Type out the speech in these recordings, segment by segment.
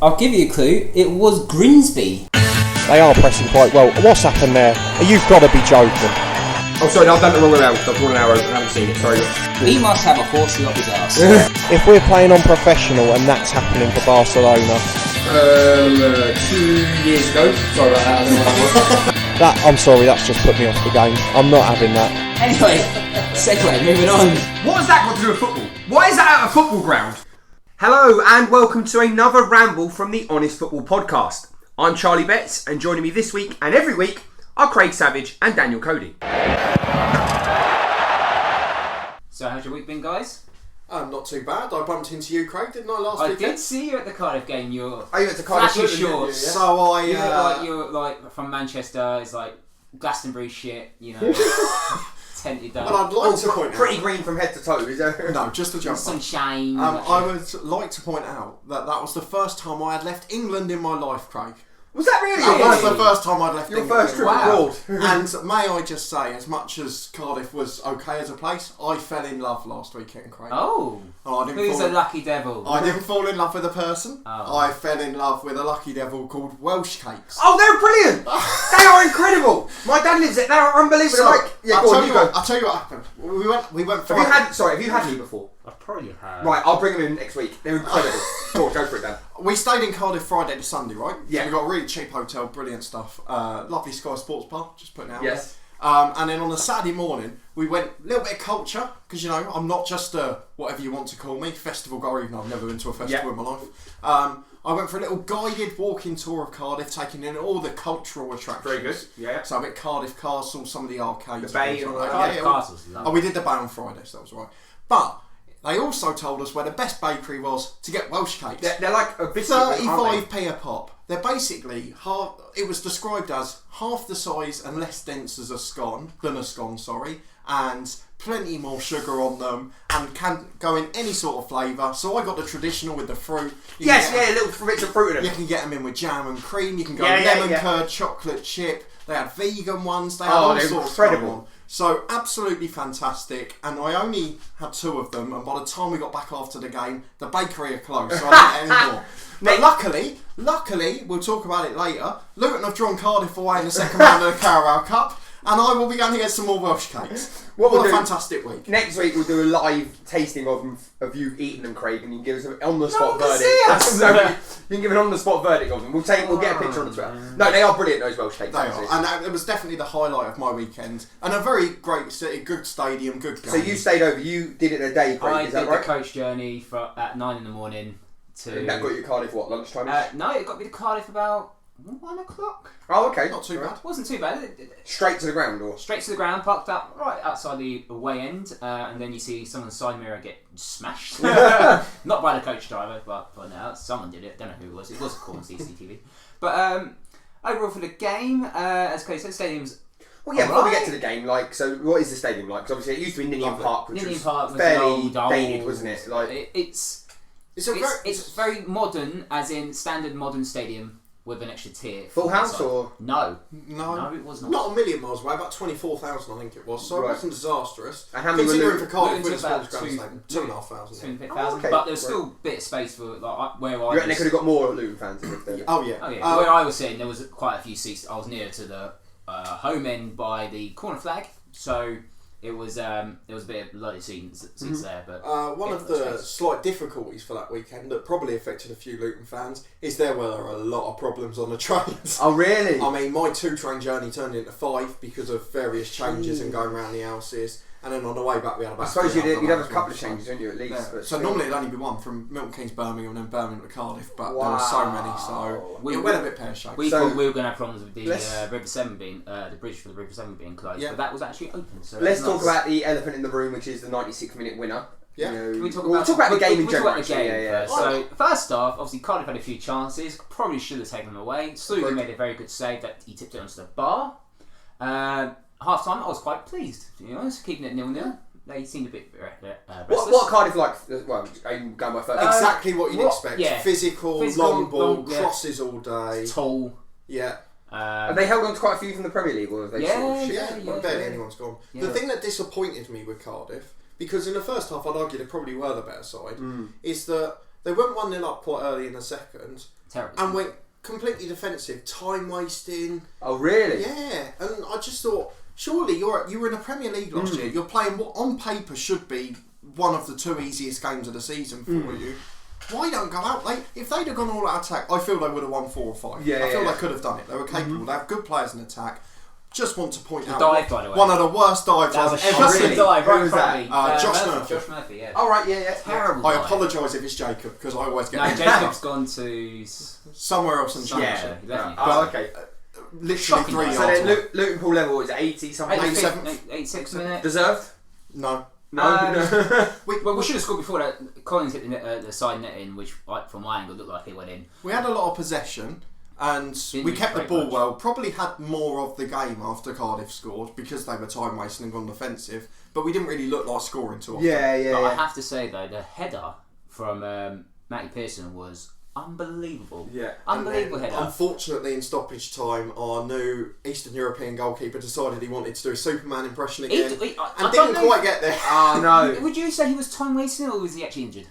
I'll give you a clue. It was Grimsby. They are pressing quite well. What's happened there? You've got to be joking. Oh, sorry, no, I've done it the wrong way around. I've drawn an arrow and I haven't seen it. Sorry. He must have a horseshoe up his arse. If we're playing on professional and that's happening for Barcelona, 2 years ago. Sorry about that. I don't know what that was. I'm sorry, that's just put me off the game. I'm not having that. Anyway, segue, moving on. What has that got to do with football? Why is that at a football ground? Hello and welcome to another ramble from the Honest Football Podcast. I'm Charlie Betts, and joining me this week and every week are Craig Savage and Daniel Cody. So how's your week been, guys? Not too bad. I bumped into you, Craig, didn't I, last weekend? I did see you at the Cardiff game. You're Are you at the Cardiff flashy game? shorts. Yeah. So You look like you're like from Manchester. It's like Glastonbury shit, you know. Tented down. But I'd like to point Pretty out... green from head to toe, is there? No, just a jump. Sunshine. I would like to point out that was the first time I had left England in my life, Craig. Was that really? That was the first time I'd left Your England. first trip Wow. abroad. And may I just say, as much as Cardiff was okay as a place, I fell in love last weekend, Craig. Oh. I didn't Who's fall a lucky devil? I didn't fall in love with a person. Oh. I fell in love with a lucky devil called Welsh CAKES. Oh, they're brilliant! They are incredible! My dad lives it. They are unbelievable. So, I'll tell you what happened. We went for... Have you had me before? I probably have. Right, I'll bring them in next week. They're incredible. Go for it, Dan. We stayed in Cardiff Friday to Sunday, right? Yeah. So we got a really cheap hotel, brilliant stuff. Lovely Sky Sports Bar, just putting it out Yes. there. And then on a Saturday morning, we went a little bit of culture, because, you know, I'm not just a, whatever you want to call me, festival goer, even though I've never been to a festival in my life. I went for a little guided walking tour of Cardiff, taking in all the cultural attractions. Very good, yeah. So I went Cardiff Castle, some of the arcades. The Bay and and all that. Cardiff Yeah, Castle's lovely. Oh, we did the Bay on Friday, so that was right. But they also told us where the best bakery was to get Welsh cakes. They're like a biscuit, aren't 35p a pop. They're basically half. It was described as half the size and less dense as a scone, and plenty more sugar on them, and can go in any sort of flavour. So I got the traditional with the fruit. Little bits of fruit in them. You can get them in with jam and cream. You can go Yeah, lemon yeah. curd, chocolate chip. They had vegan ones. They had all they're sorts incredible. going on. So absolutely fantastic, and I only had 2 of them, and by the time we got back after the game, the bakery had closed, so I didn't get any more. But luckily, we'll talk about it later, Luton have drawn Cardiff away in the second round of the Carabao Cup, and I will be going to get some more Welsh cakes. What a fantastic week. Next week we'll do a live tasting of you eating them, Craig, and you can give us an on-the-spot No one can verdict. see us. No, you can give an on-the-spot verdict of them. We'll get a picture on the Twitter. No, they are brilliant, those Welsh cakes. They are, and it was definitely the highlight of my weekend, and a very great city, good stadium, good game. So you stayed over, you did it a day, Craig, I is did that right? the coach journey at 9 in the morning to... And that got you to Cardiff, what, lunchtime? no, it got me to Cardiff about 1 o'clock. Oh, okay. Not too bad. It wasn't too bad. Straight to the ground, or? Straight to the ground, parked up right outside the away end, and then you see someone's side mirror get smashed. Not by the coach driver, but no, someone did it. Don't know who it was. It was caught on CCTV. But overall for the game, as Cody said, stadium's Well, yeah, before we alright. get to the game, like, so what is the stadium like? Because obviously it used to be Ninian Park, which Ninian was Park was fairly old, dated, wasn't it? Like, It's very modern, as in standard modern stadium with an extra tier. Full house inside. or? No, No, it was not. Not a million miles away, about 24,000 I think it was, so Right. it wasn't disastrous. And how many were Considering Luton? for Cardiff Luton with a took about small grandstand, 2,500. 2,500, okay. but there was Right. still a bit of space for where I You reckon they was. could have got more Luton fans if they... Oh yeah. Oh yeah, where I was sitting, there was quite a few seats. I was near to the home end by the corner flag, so it was a bit of bloody seats there. But One of the slight difficulties for that weekend that probably affected a few Luton fans is there were a lot of problems on the trains. Oh, really? I mean, my 2-train journey turned into 5 because of various changes and going around the houses. And then on the way back, we had about. I suppose you'd have a couple of so- changes, wouldn't you, at least? Yeah. But So normally it'd only be one from Milton Keynes, Birmingham, and then Birmingham to Cardiff, but there were so many, so We- it went a bit pear-shaped. we So- thought we were going to have problems with the Let's- River Severn being the bridge for the River Severn being closed, Yeah. but that was actually open. So Let's that's talk nice. about the elephant in the room, which is the 96-minute winner. Yeah. You know, Can we talk we'll about talk about the game in we'll general. talk about the actually, game yeah. first. So first off, obviously Cardiff had a few chances. Probably should have taken them away. Sluga made a very good save that he tipped it onto the bar. Half time, I was quite pleased. To be honest, keeping it 0-0. They seemed a bit restless. What Cardiff like? Well, I'm going by first. Exactly what you'd expect. yeah. Physical, long ball, crosses all day. Tall. Yeah. Have they held on to quite a few from the Premier League, or have they sort of Yeah, barely anyone's gone. Yeah. The thing that disappointed me with Cardiff, because in the first half I'd argue they probably were the better side, is that They went 1-0 up quite early in the second. Terrible. And went completely defensive, time wasting. Oh, really? Yeah, and I just thought, surely you were in a Premier League last year. You're playing what on paper should be one of the 2 easiest games of the season for you. Why don't go out? If they'd have gone all out attack, I feel they would have won 4 or 5. Yeah, I feel they could have done it. They were capable. They have good players in attack. Just want to point out dive, by the way. one of the worst dives That I've was ever just seen. a dive right in Who was front of me. Josh Murphy. Josh Murphy, yeah. Oh, right, yeah. Terrible I dive. apologise if it's Jacob because I always get No, Jacob's gone to somewhere else in Championship. Championship. Definitely. Oh, okay. Literally Shocking. 3 So yards. then Luton Pool level is 80 something. 87th. minute. Deserved? No. No. Well, we should have scored before that. Collins hit the side net in, which, from my angle, looked like it went in. We had a lot of possession and we kept the ball well. Probably had more of the game after Cardiff scored because they were time wasting and gone defensive. But we didn't really look like scoring too often. But I have to say though, the header from Matty Pearson was unbelievable. Yeah. Unbelievable And then, header. unfortunately, in stoppage time, our new Eastern European goalkeeper decided he wanted to do a Superman impression again, and didn't quite get there. Oh, no. Would you say he was time wasting or was he actually injured?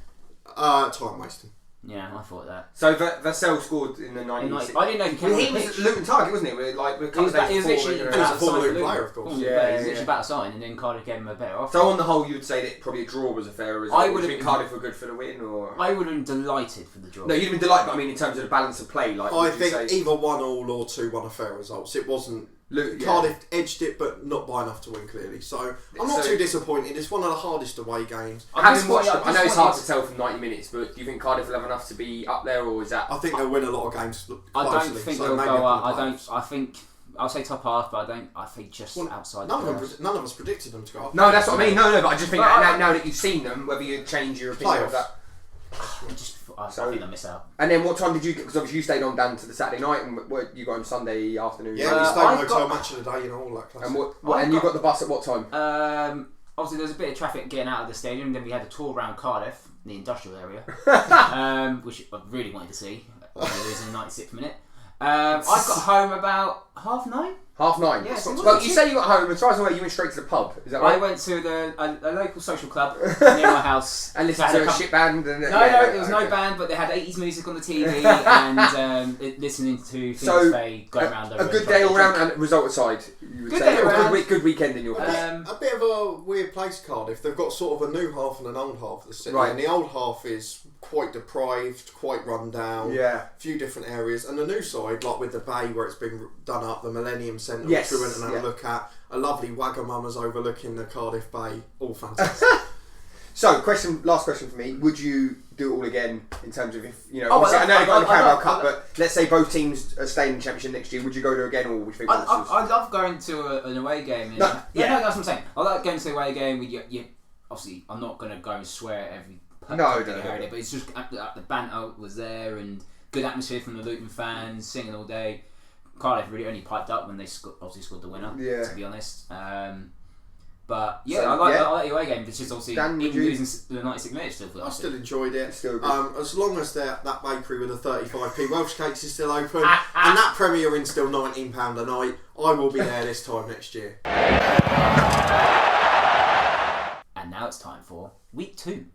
Time wasting. Yeah, I thought that. So Vassell scored in the 96th. I didn't know he came on He the was pitch. Luton target, wasn't he? He was literally He was a former Luton player, of course. He was literally about to sign, and then Cardiff gave him a better offer. So on the whole, you would say that probably a draw was a fair result. I would have think Cardiff were good for the win, or I would have been delighted for the draw. no? You'd have been delighted, but I mean in terms of the balance of play, like I would you think say either 1-1 or 2-1 are fair results. It wasn't. Luton, Cardiff edged it, but not by enough to win clearly. So I'm not too disappointed. It's one of the hardest away games. Having watched them, I know it's hard to tell from 90 minutes, but do you think Cardiff will have enough to be up there, or is that? I think they'll win a lot of games closely. I don't think so they'll maybe go a up. couple of playoffs. I think I'll say top half, but I think just outside. None the of playoffs. none of us predicted them to go up. No, that's what I mean. No, but I just think now that you've seen them, whether you change your opinion of Playoffs. that. I think they'll miss out. And then what time did you get? Because obviously you stayed on down to the Saturday night, and what you got on Sunday afternoon. Yeah, we stayed I in hotel got- match of the day, all that class. And and you got the bus at what time? Obviously, there was a bit of traffic getting out of the stadium. Then we had a tour around Cardiff, the industrial area, which I really wanted to see. It was in the 96th minute. I got home about 9:30. 9:30. Yes, it Well, wasn't you say you got home. As far as I'm aware, you went straight to the pub. Is that right? I went to a local social club near my house and listened Had to a couple- shit band. And, No, there was no band, but they had 80s music on the TV and listening to things they go around. A good day all round, and result aside, you would Good say. day all round. Good weekend in your case. A bit of a weird place, Cardiff. They've got sort of a new half and an old half of the city. Right. And the old half is quite deprived, quite run down. Yeah. A few different areas. And the new side, like with the bay where it's been done up, the Millennium Centre, Yes, which we went and had a look at. A lovely Wagamama's overlooking the Cardiff Bay. All fantastic. So, last question for me: would you do it all again in terms of if you know? Oh, obviously, I know they got the Carabao I Cup, but let's say both teams are staying in the Championship next year. Would you go to again, or would you think? I love going to an away game. No, that's what I'm saying. I like going to the away game. Obviously, I'm not going to go and swear at every area, but it's just the banter was there and good atmosphere from the Luton fans singing all day. Cardiff really only piped up when they obviously scored the winner. Yeah. To be honest. But yeah, I like the away game. It's just obviously even losing the 96 minutes. I still enjoyed it. Still good. As long as that bakery with the 35p Welsh cakes is still open and that Premier Inn's still £19 a night, I will be there this time next year. And now it's time for week 2,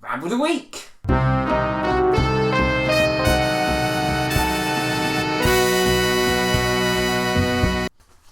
Ramble of the Week.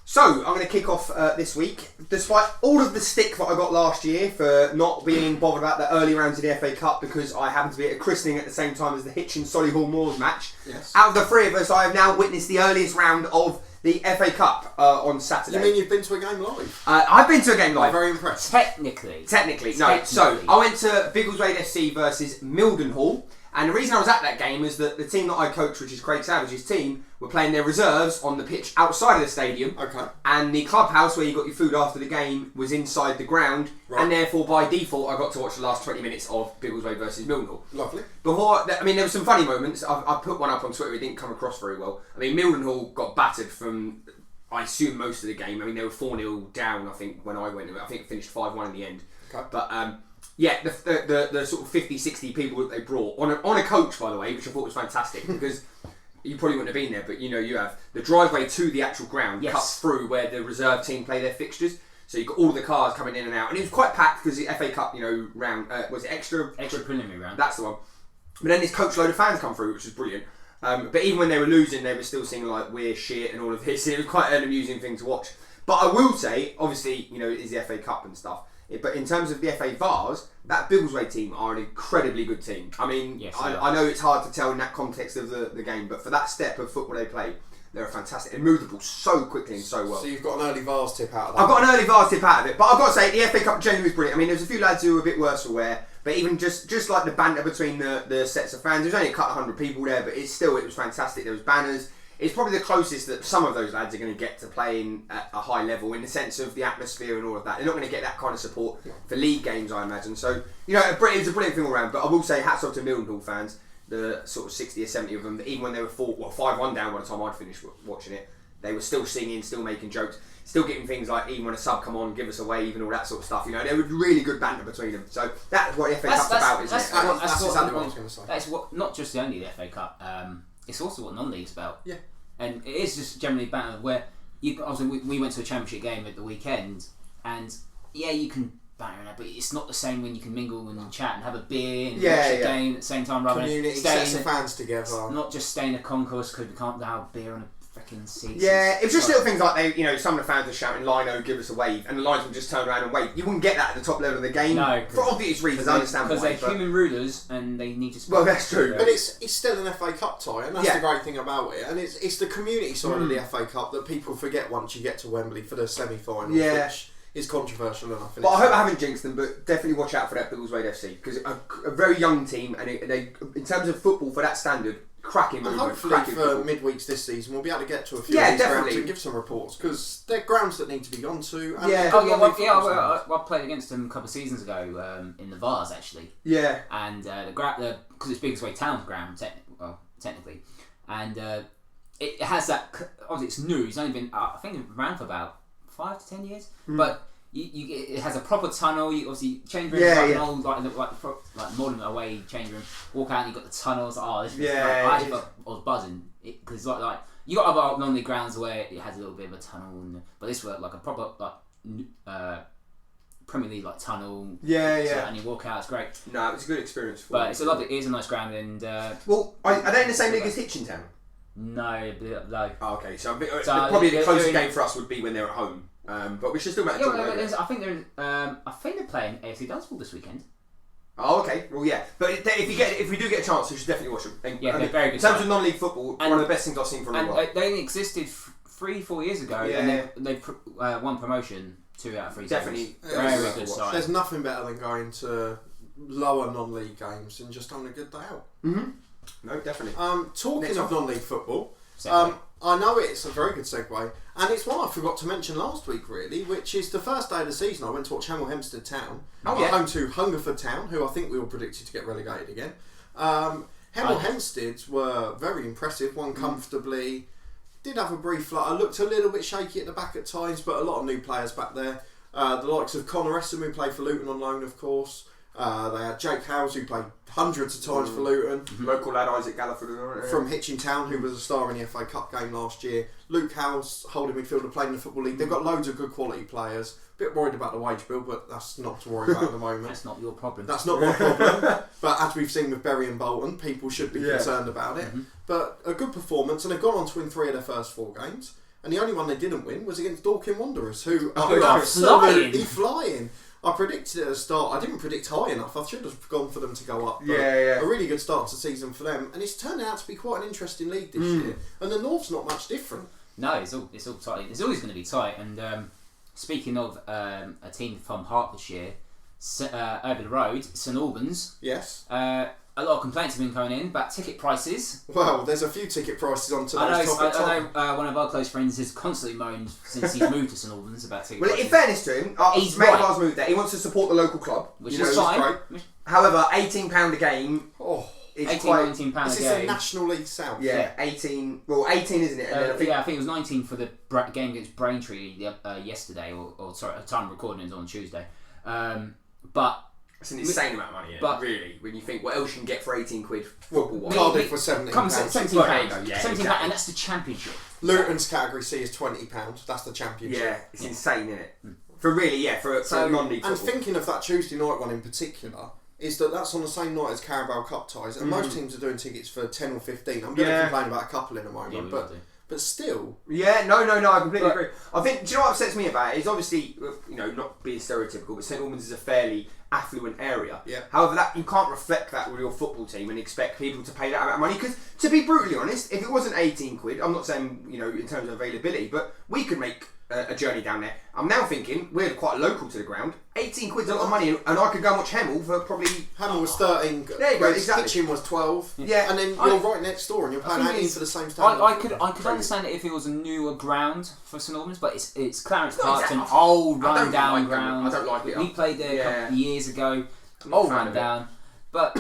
So, I'm going to kick off this week. Despite all of the stick that I got last year for not being bothered about the early rounds of the FA Cup because I happened to be at a christening at the same time as the Hitchin-Solihull Moors match, out of the three of us, I have now witnessed the earliest round of the FA Cup on Saturday. You mean you've been to a game live? I've been to a game live. I'm very impressed. Technically, no. So, I went to Biggleswade FC versus Mildenhall. And the reason I was at that game was that the team that I coach, which is Craig Savage's team, were playing their reserves on the pitch outside of the stadium. Okay. And the clubhouse where you got your food after the game was inside the ground. Right. And therefore, by default, I got to watch the last 20 minutes of Biggleswade versus Mildenhall. Lovely. There were some funny moments. I put one up on Twitter. It didn't come across very well. I mean, Mildenhall got battered from, I assume, most of the game. I mean, they were 4-0 down, I think, when I went. I think it finished 5-1 in the end. Okay. But, yeah, the sort of 50, 60 people that they brought on a coach, by the way, which I thought was fantastic because you probably wouldn't have been there, but you have the driveway to the actual ground cuts through where the reserve team play their fixtures. So you've got all the cars coming in and out, and it was quite packed because the FA Cup, round was it extra preliminary round. That's the one. But then this coach load of fans come through, which was brilliant. But even when they were losing, they were still singing like "we're shit" and all of this. It was quite an amusing thing to watch. But I will say, obviously, you know, it is the FA Cup and stuff. But in terms of the FA Vars, that Biggleswade team are an incredibly good team. I mean, Yes, I know it's hard to tell in that context of the game, but for that step of football they play, they're fantastic. They move the ball so quickly and so well. So you've got an early Vars tip out of that. I've got an early Vars tip out of it, but I've got to say, the FA Cup genuinely was brilliant. I mean, there's a few lads who were a bit worse for wear, but even just like the banter between the sets of fans, there was only a couple of hundred people there, but it was fantastic. There was banners. It's probably the closest that some of those lads are going to get to playing at a high level in the sense of the atmosphere and all of that. They're not going to get that kind of support for league games, I imagine. So, you know, it was a brilliant thing all round. But I will say, hats off to Mildenhall fans, the sort of 60 or 70 of them, that even when they were 5-1 down by the time I'd finished watching it, they were still singing, still making jokes, still getting things like, even when a sub come on, give us a wave and all that sort of stuff. You know, there was really good banter between them. So that's what the FA Cup's about, isn't it? That's exactly what I was going to say. That's what, not just only the FA Cup, it's also what non-league's about. Yeah. And it is just generally banter where we went to a championship game at the weekend, and yeah, you can banter in that, but it's not the same when you can mingle and chat and have a beer and watch a game at the same time, rather Community than sets of fans together. not just stay in a concourse because we can't have beer on a freaking seat. Yeah, it was just little things like they, you know, some of the fans were shouting "Lino, give us a wave," and the linesman just turn around and wave. You wouldn't get that at the top level of the game, No, for obvious reasons. I understand why. Because they're human rulers and they need to. Well, that's true. But it's still an FA Cup tie, and that's Yeah. the great thing about it. And it's the community side of the FA Cup that people forget once you get to Wembley for the semi-finals, which is controversial enough. But I hope I haven't jinxed them, but definitely watch out for that Biggleswade FC, because a very young team, and they, in terms of football for that standard, cracking And movement. hopefully cracking for football. midweeks this season, we'll be able to get to a few Yeah, of these definitely. grounds and give some reports, because they're grounds that need to be gone to. And Yeah. good lovely football standards. I played against them a couple of seasons ago in the Vars actually, Yeah. and because it's Biggleswade Town ground technically, and it has that. Obviously, it's new. It's only been I think it ran for about 5 to 10 years, but. It has a proper tunnel. You obviously change room an old like modern away change room. Walk out and you've got the tunnels. Oh, this is I was buzzing because like you got other non-league grounds where it has a little bit of a tunnel, but this was like a proper Premier League like tunnel. Yeah. So, and you walk out, it's great. No, it's a good experience. But it's a lovely. It is a nice ground, and well, are they in the same league as Hitchintown? no, low. Oh, okay, so probably the closest game for us would be when they're at home. But we should still make I think they're playing AFC Dunsmore this weekend. Oh, okay. Well, yeah. But if we do get a chance, we should definitely watch them. And, Yeah, they're very good. In terms of non-league football, one of the best things I've seen for a And while. they only existed 3-4 years ago, and they've won promotion 2 out of 3 Definitely. seasons. Very good side. There's nothing better than going to lower non-league games and just having a good day out. Mm-hmm. No, definitely. Talking of non-league football, Segue. I know it's a very good segue, and it's one I forgot to mention last week, really, which is the first day of the season. I went to watch Hemel Hempstead Town, home to Hungerford Town, who I think we all predicted to get relegated again. Hemel Hempstead were very impressive, won comfortably. Did have a brief flutter, looked a little bit shaky at the back at times, but a lot of new players back there. The likes of Connor Essam, who played for Luton on loan, of course. They had Jake Howes, who played hundreds of times for Luton. Local lad Isaac Gallagher From Hitchintown, who was a star in the FA Cup game last year. Luke Howes, holding midfielder, playing in the Football League. They've got loads of good quality players. Bit worried about the wage bill, but that's not to worry about at the moment. That's not your problem. That's not my problem. But as we've seen with Bury and Bolton, people should be concerned about it. But a good performance, and they've gone on to win 3 of their first 4 games. And the only one they didn't win was against Dorking Wanderers, who are absolutely flying. I predicted at the start, I didn't predict high enough. I should have gone for them to go up. But a really good start to the season for them. And it's turned out to be quite an interesting league this year. And the North's not much different. No, it's all tight. It's always going to be tight. And speaking of a team from Hertfordshire, over the road, St Albans. Yes. A lot of complaints have been coming in about ticket prices. Well, there's a few ticket prices on today's topic. I know one of our close friends has constantly moaned since he's moved to St Albans about ticket prices. Well, in fairness to him, He's mate right. of ours moved there. He wants to support the local club, Which is fine. However, £18 a game is 18, quite... £19 a This is game. the National League South. Yeah, 18... Well, 18, isn't it? And then I think it was 19 for the game against Braintree yesterday, or sorry, at the time of recording it was on Tuesday. But it's an insane amount of money, really, when you think what else you can get for 18 quid football-wise. Cardiff was £17. £17, Yeah, £17, exactly. and that's the championship. Luton's category C is £20. That's the championship. Yeah, it's insane, isn't it? For really, for non-league And football. thinking of that Tuesday night one in particular, is that that's on the same night as Carabao Cup ties, and most teams are doing tickets for 10 or 15. I'm going to complain about a couple in a moment, but still. Yeah, no, I completely agree. I think, do you know what upsets me about it is obviously, not being stereotypical, but St Albans is a fairly affluent area. Yeah. However, that you can't reflect that with your football team and expect people to pay that amount of money. Because to be brutally honest, if it wasn't 18 quid, I'm not saying in terms of availability, but we could make a journey down there. I'm now thinking we're quite local to the ground. 18 quid's a lot of money, and I could go and watch Hemel for probably. Hemel was 13. There you go. Exactly. Kitchen was 12. Yeah, and then you're right next door, and you're paying 18 for the same standard. I could understand it if it was a newer ground for St Albans, but it's Clarence Park's an old run-down ground. I don't like it. We played there a couple of years ago. Old run-down, but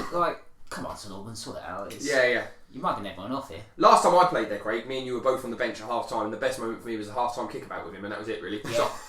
come on, St Albans, sort it out. Yeah. You might get everyone off here. Last time I played there, Craig, me and you were both on the bench at half time, and the best moment for me was a half time kickabout with him, and that was it really.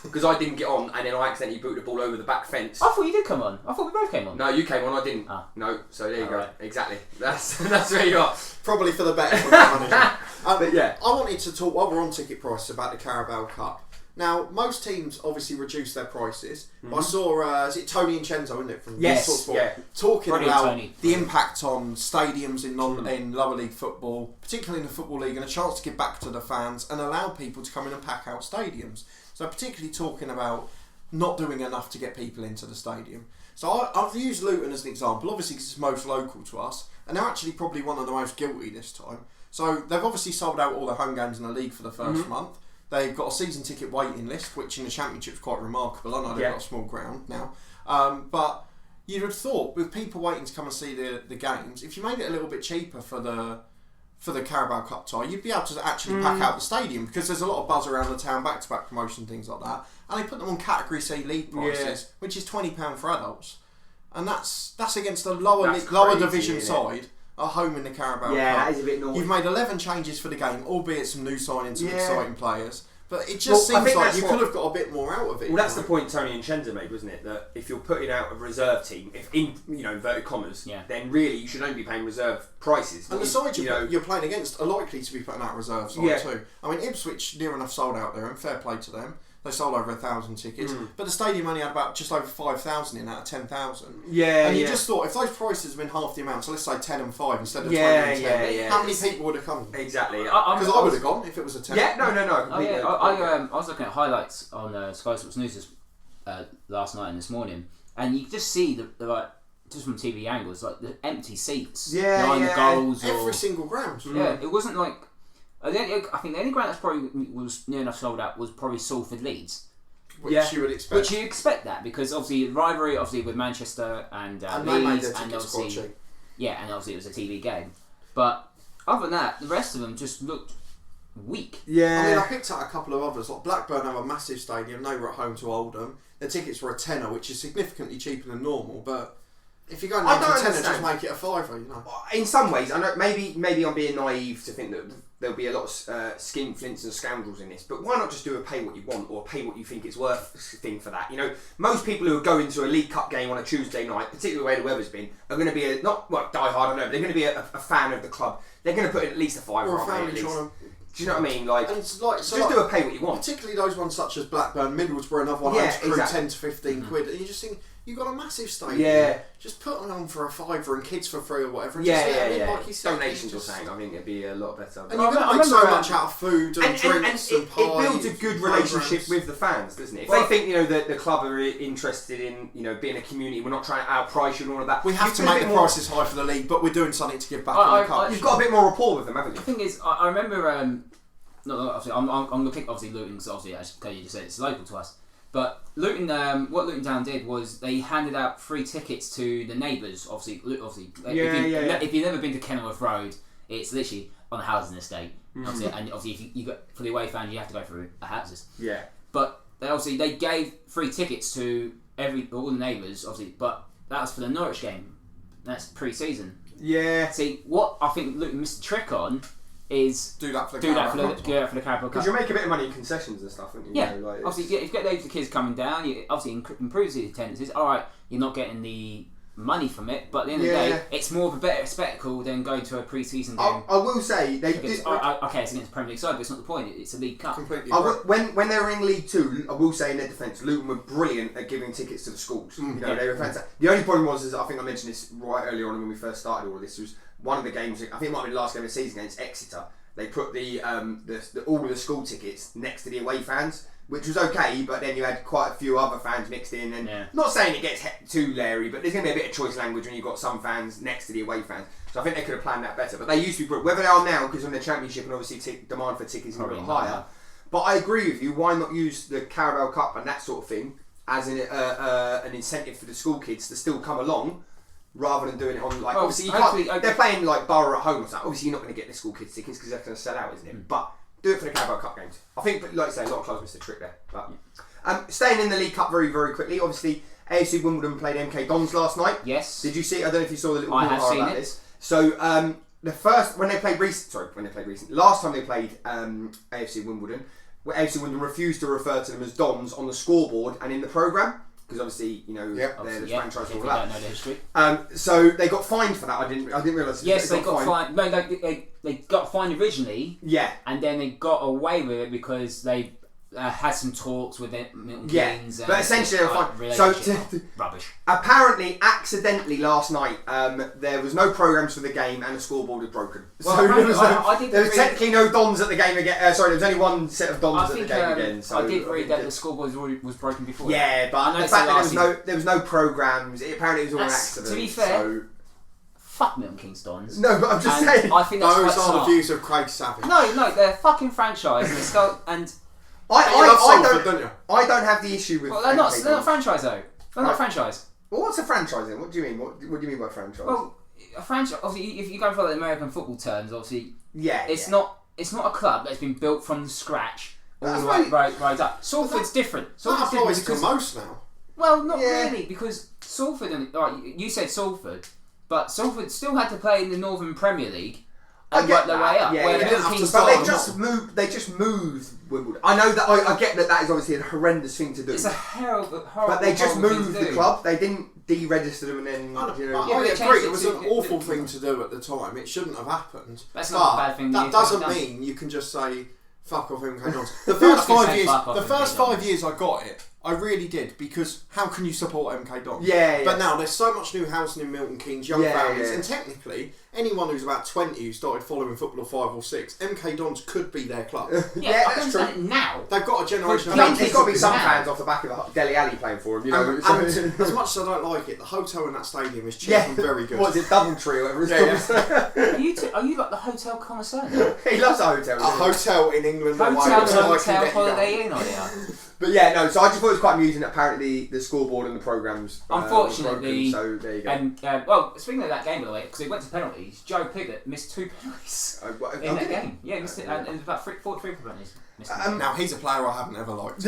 Because I didn't get on, and then I accidentally booted the ball over the back fence. I thought you did come on. I thought we both came on. No, you came on, I didn't. No, so there you go. Right. Exactly. That's where you are. Probably for the better for that manager. But yeah. I wanted to talk, while we're on ticket prices, about the Carabao Cup. Now, most teams obviously reduce their prices. But I saw, is it Tony Incenzo, isn't it, from Yes, yeah. Talking about Tony. The impact on stadiums in lower league football, particularly in the Football League, and a chance to give back to the fans and allow people to come in and pack out stadiums. So particularly talking about not doing enough to get people into the stadium. So I've used Luton as an example, obviously because it's most local to us, and they're actually probably one of the most guilty this time. So they've obviously sold out all their home games in the league for the first month. They've got a season ticket waiting list, which in the Championship is quite remarkable. I know they've got a small ground now. But you'd have thought, with people waiting to come and see the games, if you made it a little bit cheaper for the Carabao Cup tie, you'd be able to actually pack out the stadium, because there's a lot of buzz around the town, back-to-back promotion, things like that. And they put them on Category C league prices, which is £20 for adults. And that's against a lower division side. At home in the Carabao Cup. That is a bit naughty. You've made 11 changes for the game, albeit some new signings, some exciting players. But it just seems like you could have got a bit more out of it. Well, that's the point Tony and Chenza made, wasn't it? That if you're putting out a reserve team, if in inverted commas, then really you should only be paying reserve prices. And the sides you're playing against are likely to be putting out reserve side too. I mean, Ipswich near enough sold out there, and fair play to them. They sold over 1,000 tickets, but the stadium only had about just over 5,000 in out of 10,000. And you just thought, if those prices had been half the amount, so let's say 10 and 5 instead of 20 and 10, how many people would have come? Exactly. Because I would have gone if it was a 10. Yeah, no. I was looking at highlights on Sky Sports News last night and this morning, and you could just see the just from TV angles, like the empty seats behind the goals. Every single ground. Yeah, it wasn't like. I think the only ground that's probably was near enough sold out was probably Salford Leeds. Which you would expect. Which you expect that, because obviously rivalry with Manchester and Leeds, and obviously and obviously it was a TV game. But other than that, the rest of them just looked weak. Yeah. I mean, I picked out a couple of others. Like Blackburn have a massive stadium. They were at home to Oldham. Their tickets were a tenner, which is significantly cheaper than normal. But if you're going down to a tenner, just make it a fiver. In some ways, I know maybe I'm being naive to think that there'll be a lot of skinflints and scoundrels in this, but why not just do a pay what you want or pay what you think it's worth thing for that? Most people who are going to a League Cup game on a Tuesday night, particularly the way the weather's been, are going to be die hard, I don't know, but they're going to be a fan of the club. They're going to put in at least a fiver or a on family it. Do you know what I mean? Do a pay what you want. Particularly those ones such as Blackburn, Middlesbrough, another one, exactly. 10 to 15 quid, and you just think, you've got a massive stadium. Yeah. Just put them on for a fiver and kids for free or whatever. And Like you said, donations or something. I think it'd be a lot better. And you're going to make so much out of food and drinks and pies. It builds a good relationship with the fans, doesn't it? If they think that the club are interested in being a community, we're not trying to outprice you and all of that. We have to make the prices high for the league, but we're doing something to give back in the cup. You've got a bit more rapport with them, haven't you? The thing is, I remember. Obviously, I'm looking obviously Luton, because obviously, as you just said, it's local to us. But Luton, what Luton Town did was they handed out free tickets to the neighbours. Obviously, if you've never been to Kenilworth Road, it's literally on a housing estate. Obviously, and obviously, if you got for the away fans, you have to go through the houses. Yeah. But they gave free tickets to all the neighbours. Obviously, but that was for the Norwich game. That's pre-season. Yeah. See, what I think Luton missed the trick on is do that for the Carabao Cup. Because you'll make a bit of money in concessions and stuff, wouldn't you? Obviously, if you get loads of kids coming down, it obviously improves the attendances. Alright, you're not getting the money from it, but at the end of the day, it's more of a better spectacle than going to a pre-season game. I will say they did. Okay, it's against the Premier League side, but it's not the point. It's a League Cup. Completely. When they were in League Two, I will say in their defence, Luton were brilliant at giving tickets to the schools. They were fantastic. The only problem was, I think I mentioned this right early on when we first started all of this, was one of the games. I think it might be the last game of the season against Exeter. They put all of the school tickets next to the away fans, which was okay, but then you had quite a few other fans mixed in, and not saying it gets too leery, but there's going to be a bit of choice language when you've got some fans next to the away fans. So I think they could have planned that better, but they used to be, whether they are now, because on the Championship and obviously demand for tickets is a little higher. But I agree with you, why not use the Carabao Cup and that sort of thing as an incentive for the school kids to still come along, rather than doing it on, like, obviously you can't, they're playing like Borough at home or something, obviously you're not going to get the school kids tickets because they're going to sell out, isn't it? But do it for the Carabao Cup games. I think, like I say, a lot of clubs missed the trick there. But staying in the League Cup very, very quickly, obviously AFC Wimbledon played MK Dons last night. Yes. Did you see? I don't know if you saw the little. I have seen about it. This. So when they played recently, last time they played AFC Wimbledon, AFC Wimbledon refused to refer to them as Dons on the scoreboard and in the programme. Because obviously, they're the franchise and all that. Don't know the history. So they got fined for that. I didn't realise. Yes, they got fined. No, they got fined originally. Yeah. And then they got away with it because they had some talks with Milton Keynes. But essentially they were fine. So rubbish. Apparently, accidentally last night, there was no programmes for the game and the scoreboard was broken. Well, so there was technically no Dons at the game again. Sorry, there was only one set of Dons at the game again. So I did read that the scoreboard was broken before. Yeah, but the fact that there was no programmes, apparently it was all an accident. To be fair, fuck Milton Keynes Dons. No, but I'm just saying. I think that's those are the views of Craig Savage. No, they're a fucking franchise and I don't have the issue with. Well, they're not franchise though. They're not franchise. Well, what's a franchise then? What do you mean? What do you mean by franchise? Well, a franchise. Obviously, if you go for the American football terms, obviously, it's not a club that's been built from scratch all the way right up. Salford's different. That applies to most now. Well, not really, because Salford. You said Salford, but Salford still had to play in the Northern Premier League. And work their way up. But they just moved Wimbledon. I know that. I get that is obviously a horrendous thing to do. It's a horrible. But they just moved the club. They didn't deregister them and then. I agree. It was an awful thing to do at the time. It shouldn't have happened. That's not a bad thing. That doesn't mean you can just say fuck off MK Dons. The first 5 years I got it. I really did, because how can you support MK Dons? Yeah. But now there's so much new housing in Milton Keynes, young families, and technically anyone who's about 20 who started following football at 5 or 6, MK Dons could be their club. That's true. Now they've got a generation of there's got to be some fans off the back of Dele Alli playing for them. And as much as I don't like it, the hotel in that stadium is cheap and very good. What is it, Doubletree or whatever it's called? Are you like the hotel connoisseur? He loves a hotel. A hotel in England. Hotel Holiday Inn, are you? But yeah, no. So I just thought it was quite amusing that apparently the scoreboard and the programmes. Unfortunately, so there you go. And well, speaking of that game, by the way, because it went to penalties, Joe Pigott missed 2 penalties in that game. Yeah, missed it, and about 43 penalties. Now he's a player I haven't ever liked.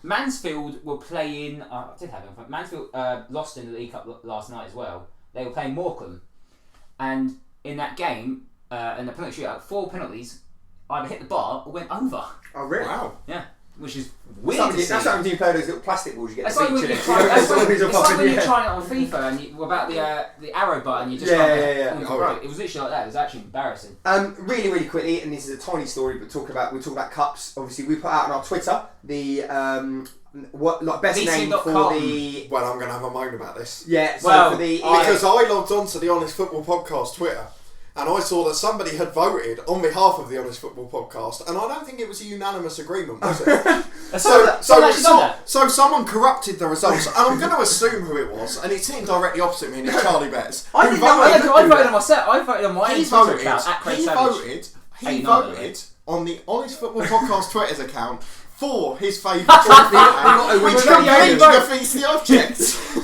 Mansfield were playing. I did have him. Mansfield lost in the League Cup last night as well. They were playing Morecambe, and in that game, in the penalty shootout, 4 penalties either hit the bar or went over. Oh really? Wow. Yeah. Which is weird. That's like when you play those little plastic balls you get. It's like when you're trying it on FIFA and about the arrow button, you just It was literally like that. It was actually embarrassing. Really, really quickly, and this is a tiny story, but we talk about cups. Obviously, we put out on our Twitter the best name for the. Well, I'm going to have a moan about this. Yeah. So because I logged on to the Honest Football Podcast Twitter. And I saw that somebody had voted on behalf of the Honest Football Podcast, and I don't think it was a unanimous agreement, was it? So someone corrupted the results, and I'm going to assume who it was, and he's sitting directly opposite me, and it's Charlie Betts. I voted on myself. I voted on my Twitter account at Craig Savage. He voted on the Honest Football Podcast Twitter's account for his favourite trophy, which completely defeats the object.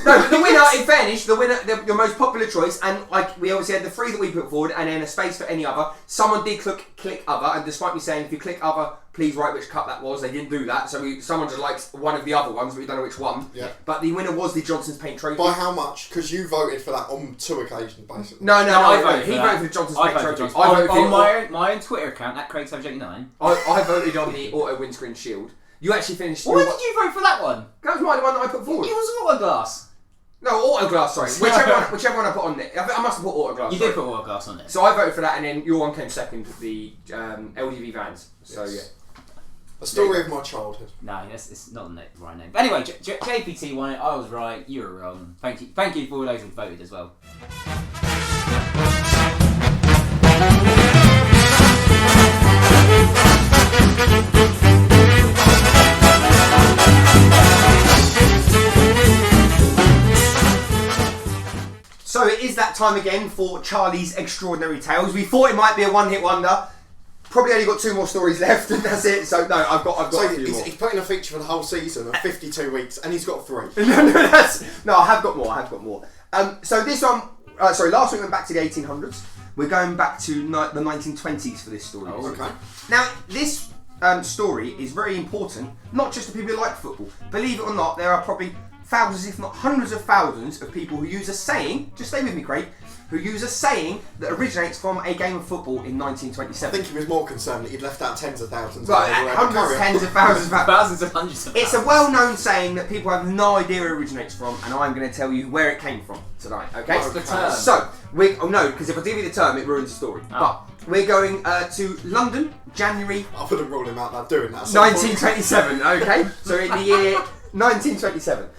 No, but the winner, in fairness, the most popular choice, and we obviously had the 3 that we put forward, and then a space for any other. Someone did click other, and despite me saying if you click other, please write which cup that was. They didn't do that, so someone just likes one of the other ones, but we don't know which one. Yeah. But the winner was the Johnson's Paint Trophy. By how much? Because you voted for that on 2 occasions, basically. No, I voted. He voted for the Johnson's Paint Trophy. I voted on my own Twitter account at Craig Savage 89. I voted on the Auto Windscreen Shield. You actually finished. Why did you vote for that one? That was the one that I put forward. It was Autoglass. No, Autoglass, sorry. Whichever one I put on there. I must have put Autoglass. You did put Autoglass on there. So I voted for that, and then your one came second, the LGV vans. So yeah. A story of my childhood. No, it's not the right name. But anyway, JPT won it. I was right. You were wrong. Thank you for all those who voted as well. So it is that time again for Charlie's Extraordinary Tales. We thought it might be a one-hit wonder. Probably only got 2 more stories left, and that's it. So no, I've got a few more. He's putting a feature for the whole season of 52 weeks, and he's got 3. No, I have got more. So this one, last week we went back to the 1800s. We're going back to the 1920s for this story. Oh, okay. Now this story is very important, not just to people who like football. Believe it or not, there are probably thousands, if not hundreds of thousands, of people who use a saying. Just stay with me, Craig. Who use a saying that originates from a game of football in 1927. I think he was more concerned that he'd left out tens of thousands. Right, hundreds, tens of thousands, thousands of hundreds of It's a well-known saying that people have no idea where it originates from, and I'm going to tell you where it came from tonight. Okay? What's the term? So because if I give you the term, it ruins the story. Oh. But we're going to London, January. I wouldn't rule him out that doing that. 1927. Okay, so in the year 1927.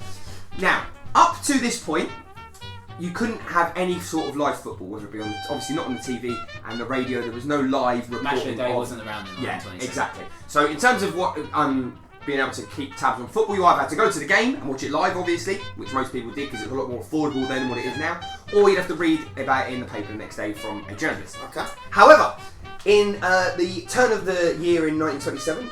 Now, up to this point, you couldn't have any sort of live football, whether it be obviously not on the TV and the radio. There was no live reporting. Match of the Day wasn't around in 1927. Yeah, exactly. So in terms of what being able to keep tabs on football, you either had to go to the game and watch it live, obviously, which most people did because it was a lot more affordable then than what it is now, or you'd have to read about it in the paper the next day from a journalist. Okay. However, in the turn of the year in 1927,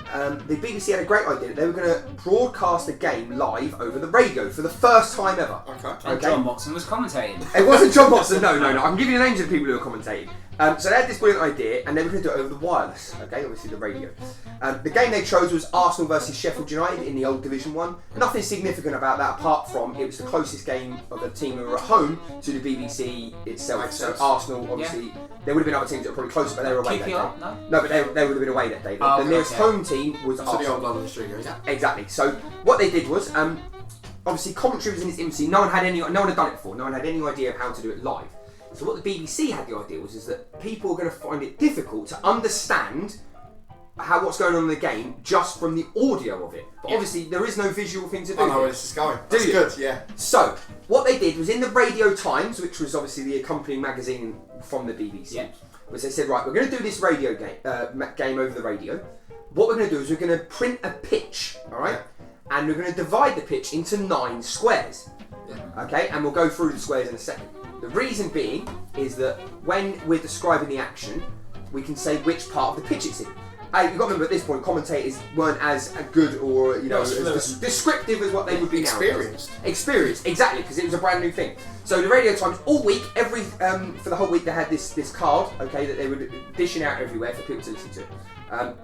the BBC had a great idea. They were going to broadcast a game live over the radio for the first time ever. Okay. And John Moxon was commentating. It wasn't John Watson, no. I can give you the names of the people who were commentating. So they had this brilliant idea, and they were going to do it over the wireless, okay, obviously the radio. The game they chose was Arsenal versus Sheffield United in the old Division 1. Nothing significant about that apart from it was the closest game of a team who were at home to the BBC itself. Makes So sense. Arsenal, obviously, there would have been other teams that were probably closer, but they were away that day. QPR? No? No, but they would have been away that day. Oh, The nearest okay. home team was So the Arsenal. old London studio, yeah. Exactly. So what they did was, obviously commentary was in its infancy. No one had done it before. No one had any idea of how to do it live. So what the BBC had the idea was is that people are going to find it difficult to understand what's going on in the game just from the audio of it. But obviously there is no visual thing to do. I know where this is going. Do That's you? good, yeah. So what they did was in the Radio Times, which was obviously the accompanying magazine from the BBC, was they said, right, we're going to do this radio game over the radio. What we're going to do is we're going to print a pitch, all right, and we're going to divide the pitch into 9 squares. Yeah. Okay, and we'll go through the squares in a second. The reason being is that when we're describing the action, we can say which part of the pitch it's in. You've got to remember at this point, commentators weren't as good or as descriptive as what they would be now. Experienced, exactly, because it was a brand new thing. So the Radio Times all week, for the whole week, they had this card, okay, that they were dishing out everywhere for people to listen to.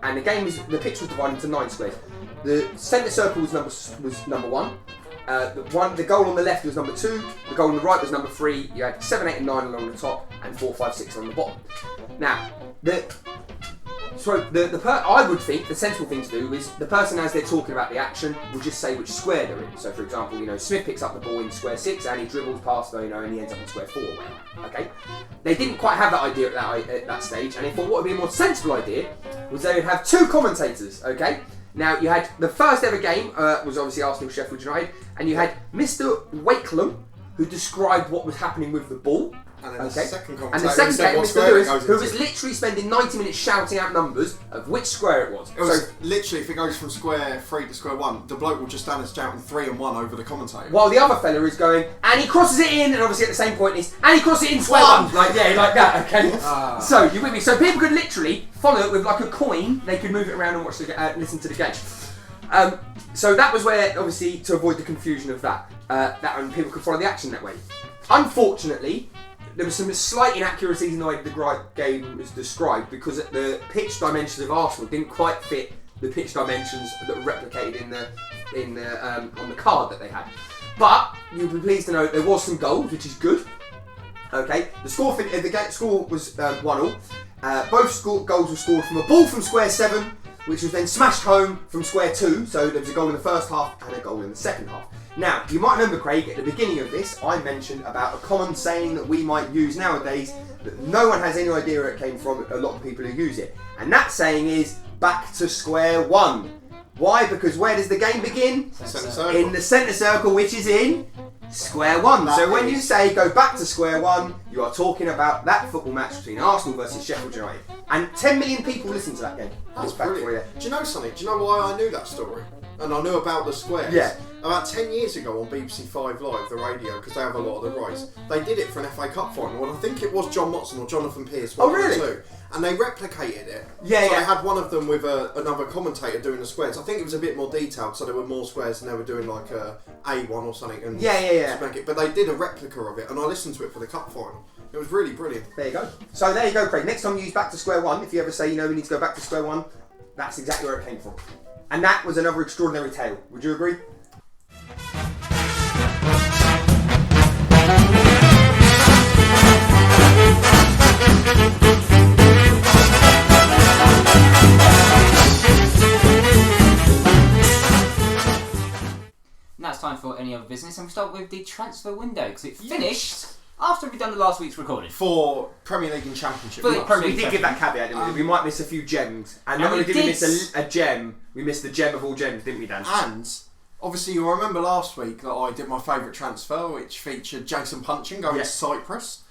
And the pitch was divided into 9 squares. The centre circle was number 1. The goal on the left was number 2, the goal on the right was number 3, you had 7, 8 and 9 along the top, and 4, 5, 6 on the bottom. Now, I would think the sensible thing to do is the person, as they're talking about the action, will just say which square they're in. So for example, Smith picks up the ball in square 6 and he dribbles past, and he ends up in square 4. Okay? They didn't quite have that idea at that stage, and they thought what would be a more sensible idea was they would have 2 commentators, okay? Now, you had the first ever game, was obviously Arsenal-Sheffield United, and you had Mr. Wakelam, who described what was happening with the ball. And then the second commentator, and the second said guy, what Mr. square Lewis, it goes who into. was literally spending 90 minutes shouting out numbers of which square it was. It was literally, if it goes from square 3 to square 1, the bloke will just stand and shouting 3 and 1 over the commentator. While the other fella is going, and he crosses it in, and obviously at the same point is, and he crosses it in square 1. Like that, okay? So, you with me? So people could literally follow it with like a coin, they could move it around and listen to the game. So that was where, obviously, to avoid the confusion of that and people could follow the action that way. Unfortunately, there were some slight inaccuracies in the way the game was described because the pitch dimensions of Arsenal didn't quite fit the pitch dimensions that were replicated on the card that they had. But you'll be pleased to know there was some goals, which is good. Okay, the score was 1-1. Both goals were scored from a ball from square 7, which was then smashed home from square 2. So there was a goal in the first half and a goal in the second half. Now, you might remember, Craig, at the beginning of this, I mentioned about a common saying that we might use nowadays that no one has any idea where it came from, a lot of people who use it. And that saying is, back to square one. Why? Because where does the game begin? Centre circle. In the centre circle, which is in square one. So when you say go back to square one, you are talking about that football match between Arsenal versus Sheffield United. And 10 million people listened to that game. That's back brilliant. Do you know something? Do you know why I knew that story? And I knew about the squares. Yeah. About 10 years ago on BBC 5 Live, the radio, because they have a lot of the rights, they did it for an FA Cup final. And I think it was John Motson or Jonathan Pearce. Oh, really? Two, and they replicated it. Yeah, so yeah. they had one of them with another commentator doing the squares. I think it was a bit more detailed, so there were more squares and they were doing like a A1 or something. And Yeah. to make it. But they did a replica of it, and I listened to it for the Cup final. It was really brilliant. There you go. So there you go, Craig. Next time you use back to square one, if you ever say, we need to go back to square one, that's exactly where it came from. And that was another extraordinary tale. Would you agree? Now it's time for any other business, and we start with the transfer window because it finished after we've done the last week's recording. For Premier League and Championship. For the Premier We League did give that caveat, didn't we? We might miss a few gems. And not only did we miss a gem, we missed the gem of all gems, didn't we, Dan? And obviously you'll remember last week that I did my favourite transfer, which featured Jason Puncheon going to Cyprus.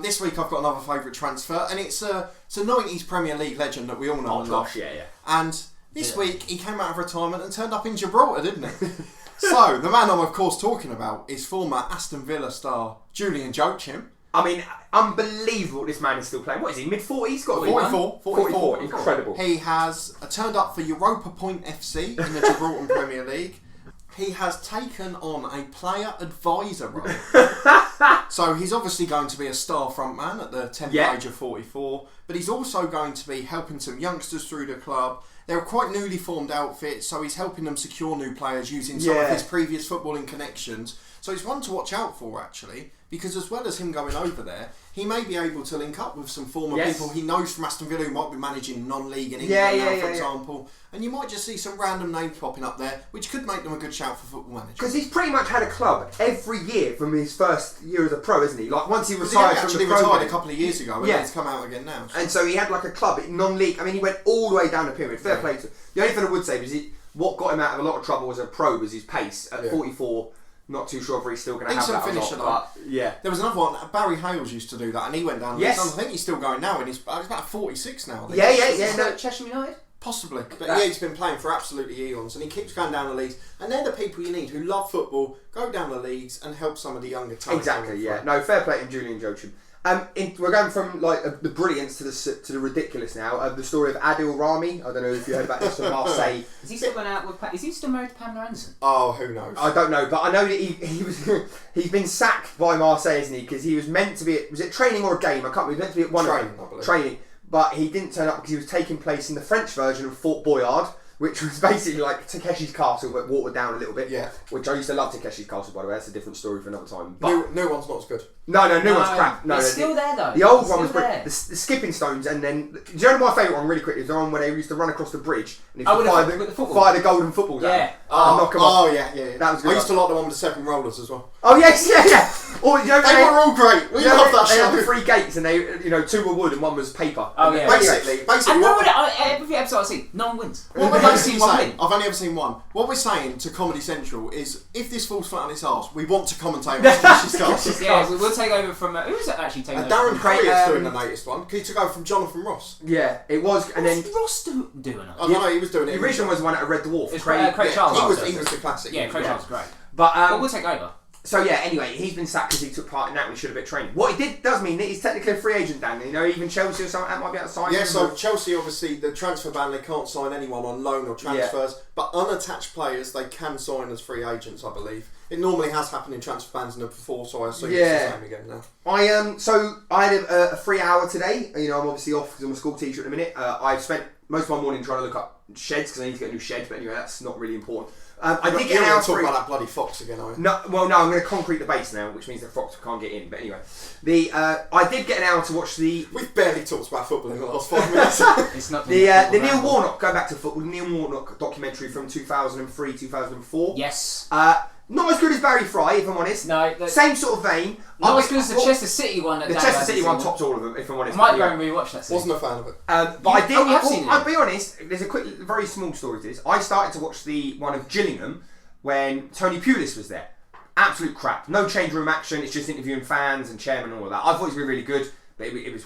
This week I've got another favourite transfer, and it's a 90s Premier League legend that we all know and love. Yeah. And this week he came out of retirement and turned up in Gibraltar, didn't he? So, the man I'm of course talking about is former Aston Villa star Julian Joachim. I mean, unbelievable this man is still playing. What is he, mid-40s? Got 44. Incredible. He has turned up for Europa Point FC in the Gibraltar Premier League. He has taken on a player advisor role. So he's obviously going to be a star frontman at the tender age of 44, but he's also going to be helping some youngsters through the club. They're quite newly formed outfits, so he's helping them secure new players using some of his previous footballing connections. So he's one to watch out for, actually, because as well as him going over there, he may be able to link up with some former people he knows from Aston Villa who might be managing non-league in England for example. And you might just see some random names popping up there, which could make them a good shout for Football Manager. Because he's pretty much had a club every year from his first year as a pro, isn't he? Like once he retired from the pro, retired a couple of years ago, and he's come out again now. So. And so he had like a club, non-league. I mean, he went all the way down the pyramid. Fair play to him. The only thing I would say was what got him out of a lot of trouble as a pro was his pace at 44. Not too sure if he's still going to have that finisher, or not, but There was another one, Barry Hales used to do that, and he went down the Yes. I think he's still going now, and he's about 46 now. I think. No, Cheshire United? Possibly. But he's been playing for absolutely eons, and he keeps going down the leagues. And they're the people you need who love football, go down the leagues, and help some of the younger talent. Exactly, yeah. No, fair play to Julian Joachim. We're going from like the brilliance to the ridiculous now. The story of Adil Rami. I don't know if you heard about this from Marseille. Is he still going out with? Is he still married to Pamela Anderson? Oh, who knows? I don't know, but I know that he was he's been sacked by Marseille, isn't he? Because he was meant to be was it training or a game? I can't remember. He was meant to be at one training, but he didn't turn up because he was taking place in the French version of Fort Boyard, which was basically like Takeshi's Castle but watered down a little bit. Yeah. Which I used to love Takeshi's Castle, by the way. That's a different story for another time. But new one's not as good. No, new one's crap. No, it's still there though. The old one was great. The skipping stones, and then do you know my favourite one really quickly is the one where they used to run across the bridge and fire the golden footballs out. Knock them off. Yeah. That was good. I used to like the one with the 7 rollers as well. Oh yes, yeah. Or, they were all great. We love that show. They had the 3 gates, and they, 2 were wood and 1 was paper. Oh yeah. Basically. Every episode I see, no one wins. What we're basically saying, I've only ever seen one. What we're saying to Comedy Central is, if this falls flat on its arse, we want to commentate on Takeshi's Castle. Yeah, we will take over from. Who is it actually taking over? Darren Crayer's doing the latest one. He took over from Jonathan Ross. Yeah, it was, and then Ross doing it? I don't know. He was doing it. The original was the one at Red Dwarf. It's Craig Charles. He was the classic. Yeah, Craig Charles was great. But we'll take over. So yeah, anyway, he's been sacked because he took part in that when he should have been training. What he did does mean that he's technically a free agent, Dan. Even Chelsea or something that might be able to sign him. Yeah, so Chelsea, obviously, the transfer ban, they can't sign anyone on loan or transfers, but unattached players they can sign as free agents, I believe. It normally has happened in transfer bans before, so I assume it's the same again now. I had a free hour today. I'm obviously off because I'm a school teacher at the minute. I've spent most of my morning trying to look up sheds because I need to get a new shed, but anyway, that's not really important. I did get an hour free. Talk about that bloody fox again, are you? No, I'm going to concrete the base now, which means that fox can't get in. But anyway, I did get an hour to watch the. We've barely talked about football in the last 5 minutes. It's not the Neil Warnock. Go back to football. The Neil Warnock documentary from 2003, 2004. Yes. Not as good as Barry Fry, if I'm honest. No. Same sort of vein. Not as good as the Chester City one. The Chester City one tops all of them, if I'm honest. I might go and rewatch that. Wasn't a fan of it. But I did. I've seen it. I'll be honest. There's a quick, very small story to this. I started to watch the one of Gillingham when Tony Pulis was there. Absolute crap. No change room action. It's just interviewing fans and chairman and all of that. I thought it was really good. But it was